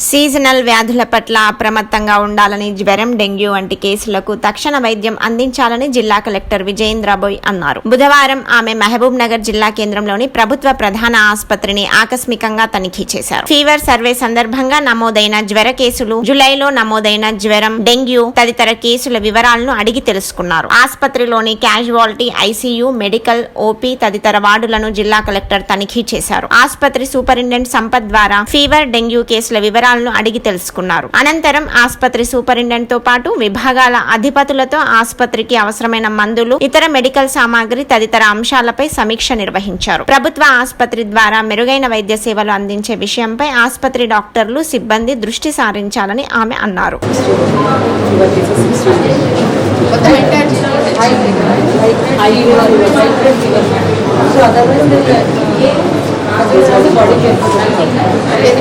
Seasonal వ్యాధుల పట్ల అప్రమత్తంగా ఉండాలని, జ్వరం, డెంగ్యూ వంటి కేసులకు తక్షణ వైద్యం అందించాలని జిల్లా కలెక్టర్ విజయేంద్రబోయ్ అన్నారు. బుధవారం ఆమె మహబూబ్ నగర్ జిల్లా కేంద్రంలోని ప్రభుత్వ ప్రధాన ఆసుపత్రిని ఆకస్మికంగా తనిఖీ చేశారు. ఫీవర్ సర్వే సందర్భంగా నమోదైన జ్వర కేసులు, జులైలో నమోదైన జ్వరం, డెంగ్యూ తదితర కేసుల వివరాలను అడిగి తెలుసుకున్నారు. ఆసుపత్రిలోని క్యాజువాలిటీ, ఐసీయూ, మెడికల్, ఓపీ తదితర వార్డులను జిల్లా కలెక్టర్ తనిఖీ చేశారు. ఆసుపత్రి సూపరింటెండెంట్ సంపత్ ద్వారా ఫీవర్, డెంగ్యూ కేసుల వివరాలను అడిగి తెలుసుకున్నారు. అనంతరం ఆసుపత్రి సూపరింటెండెంట్ తో పాటు విభాగాల అధిపతులతో ఆసుపత్రికి అవసరమైన మందులు, ఇతర మెడికల్ సామాగ్రి తదితర అంశాలపై సమీక్ష నిర్వహించారు. ప్రభుత్వ ఆసుపత్రి ద్వారా మెరుగైన వైద్య సేవలు అందించే విషయంపై ఆసుపత్రి డాక్టర్లు, సిబ్బంది దృష్టి సారించాలని ఆమె అన్నారు.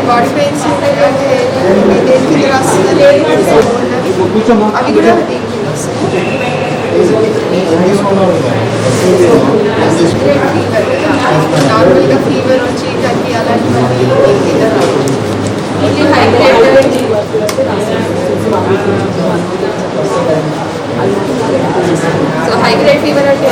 బాడీ పెయిన్స్ అవి కూడా నార్మల్గా ఫీవర్ వచ్చి తగ్గి అలాంటివన్నీ సో హై గ్రేడ్ ఫీవర్ అంటే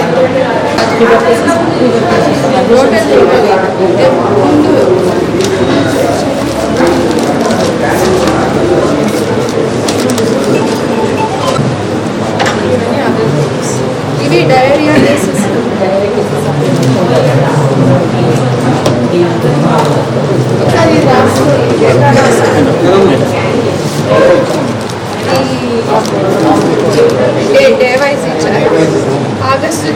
ఇవి డయేరియా కేసెస్. ఒకసారి డే వైజ్ ఇచ్చారు. ఆగస్టు